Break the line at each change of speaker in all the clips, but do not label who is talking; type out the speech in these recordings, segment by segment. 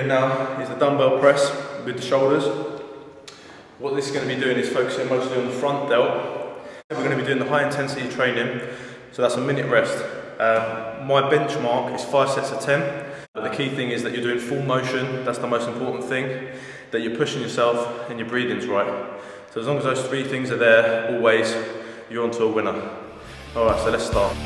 doing now is the dumbbell press with the shoulders. What this is going to be doing is focusing mostly on the front delt. We're going to be doing the high intensity training, so that's a minute rest. My benchmark is 5 sets of 10, but the key thing is that you're doing full motion. That's the most important thing, that you're pushing yourself and your breathing's right. So as long as those 3 things are there, always, you're onto a winner. Alright, so let's start.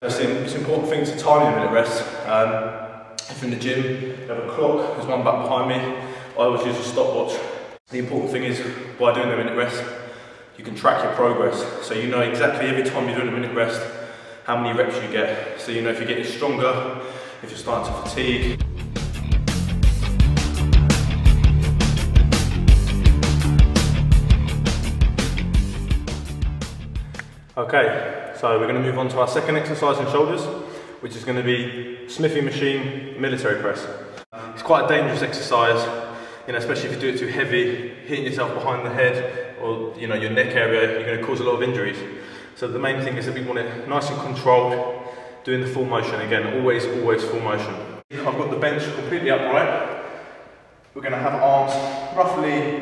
It's an important thing to time your minute rest. If you're in the gym, you have a clock, there's one back behind me. I always use a stopwatch. The important thing is, by doing the minute rest, you can track your progress. So you know exactly every time you're doing a minute rest, how many reps you get. So you know if you're getting stronger, if you're starting to fatigue. Okay, so we're going to move on to our second exercise in shoulders, which is going to be Smithy machine military press. It's quite a dangerous exercise, you know, especially if you do it too heavy, hitting yourself behind the head or your neck area, you're going to cause a lot of injuries. So the main thing is that we want it nice and controlled, doing the full motion again, always full motion. I've got the bench completely upright. We're going to have arms roughly,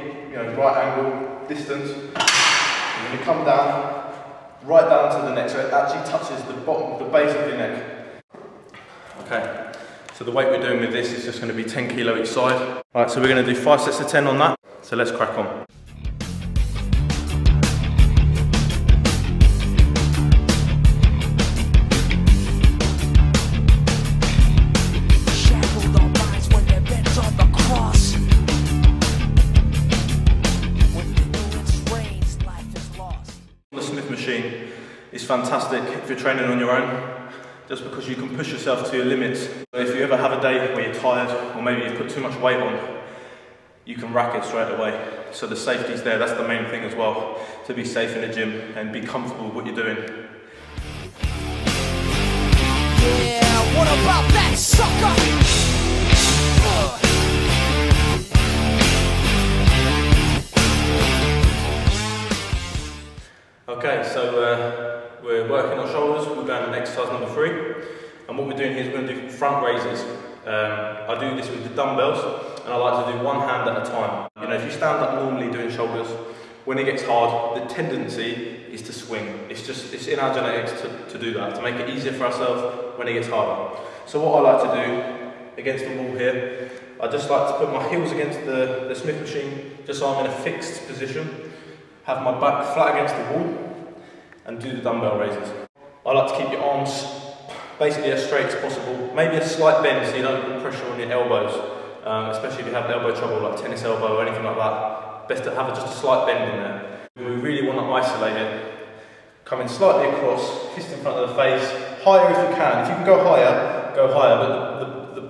right angle distance. We're going to come down, right down to the neck, so it actually touches the bottom, the base of your neck. Okay, so the weight we're doing with this is just going to be 10 kilo each side. Alright, so we're going to do 5 sets of 10 on that, so let's crack on. It's fantastic if you're training on your own, just because you can push yourself to your limits. But if you ever have a day where you're tired, or maybe you've put too much weight on, you can rack it straight away. So the safety's there, that's the main thing as well, to be safe in the gym and be comfortable with what you're doing.
Yeah, what about that sucker?
Okay, so we're working on shoulders. We're going on exercise number 3, and what we're doing here is we're going to do front raises. I do this with the dumbbells, and I like to do one hand at a time. If you stand up normally doing shoulders, when it gets hard, the tendency is to swing. It's in our genetics to do that, to make it easier for ourselves when it gets harder. So what I like to do against the wall here, I just like to put my heels against the Smith machine, just so I'm in a fixed position. Have my back flat against the wall and do the dumbbell raises. I like to keep your arms basically as straight as possible, maybe a slight bend so you don't put pressure on your elbows, especially if you have elbow trouble like tennis elbow or anything like that. Best to have just a slight bend in there. We really want to isolate it. Coming slightly across, fist in front of the face, higher if you can. If you can go higher, but the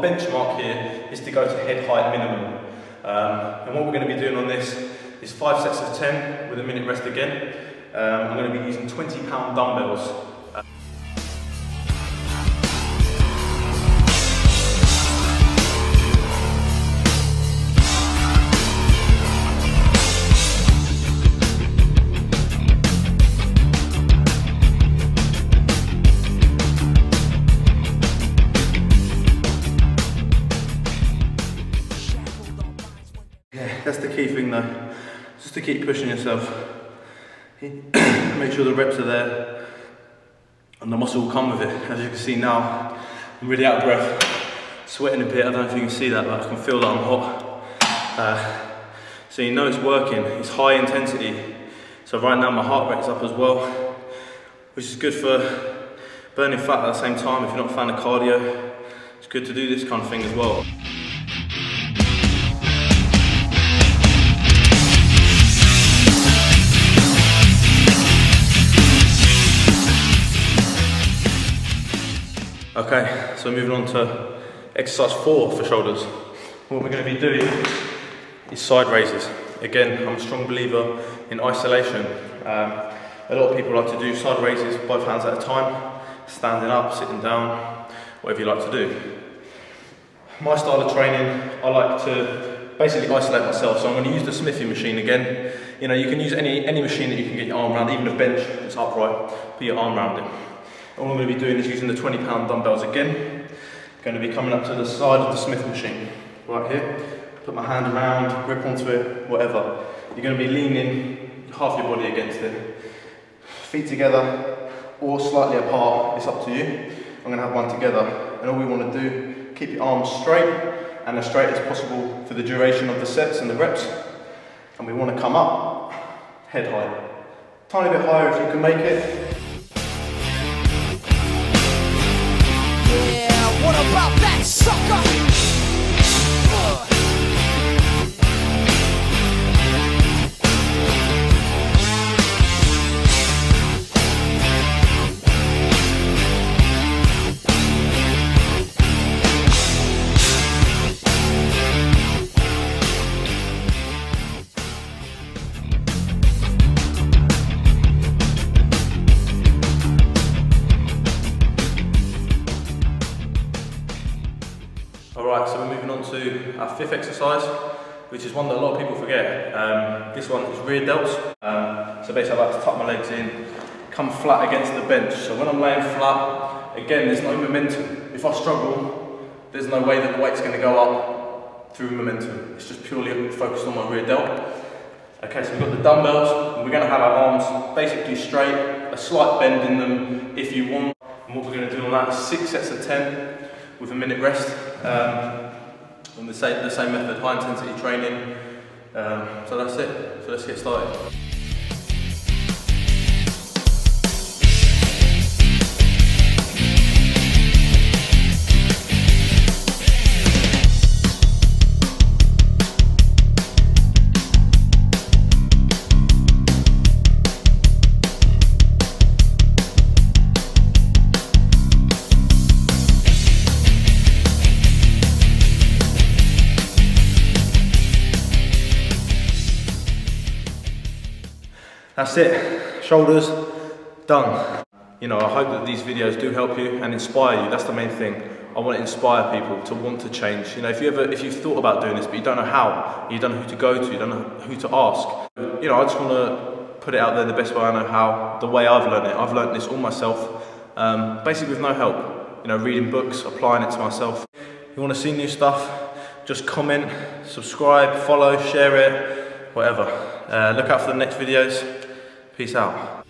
benchmark here is to go to head height minimum. And what we're going to be doing on this is 5 sets of 10 with a minute rest again. I'm going to be using 20-pound dumbbells. Yeah, that's the key thing though, just to keep pushing yourself. Make sure the reps are there and the muscle will come with it. As you can see now, I'm really out of breath, sweating a bit. I don't know if you can see that, but I can feel that I'm hot. So you know it's working, it's high intensity. So right now my heart rate's up as well, which is good for burning fat at the same time. If you're not a fan of cardio, it's good to do this kind of thing as well. Okay, so moving on to exercise 4 for shoulders. What we're going to be doing is side raises. Again, I'm a strong believer in isolation. A lot of people like to do side raises both hands at a time, standing up, sitting down, whatever you like to do. my style of training, I like to basically isolate myself. So I'm going to use the Smithy machine again. You know, you can use any machine that you can get your arm around, even a bench that's upright, put your arm around it. All I'm going to be doing is using the 20-pound dumbbells again. Going to be coming up to the side of the Smith machine, right here. Put my hand around, grip onto it, whatever. You're going to be leaning half your body against it. Feet together or slightly apart, it's up to you. I'm going to have one together, and all we want to do, keep your arms straight and as straight as possible for the duration of the sets and the reps. And we want to come up, head high. Tiny bit higher if you can make it.
Yeah, what about that sucker?
Alright, so we're moving on to our fifth exercise, which is one that a lot of people forget. This one is rear delts. So basically I like to tuck my legs in, come flat against the bench. So when I'm laying flat, again, there's no momentum. If I struggle, there's no way that the weight's going to go up through momentum. It's just purely focused on my rear delt. Okay, so we've got the dumbbells, and we're going to have our arms basically straight, a slight bend in them if you want. And what we're going to do on that is 6 sets of 10 with a minute rest. On the same method, high intensity training. So that's it. So let's get started. That's it, shoulders, done. You know, I hope that these videos do help you and inspire you. That's the main thing. I want to inspire people to want to change. You know, if you've thought about doing this, but you don't know how, you don't know who to go to, you don't know who to ask. You know, I just want to put it out there the best way I know how, the way I've learned it. I've learned this all myself, basically with no help. You know, reading books, applying it to myself. You want to see new stuff, just comment, subscribe, follow, share it, whatever. Look out for the next videos. Peace out.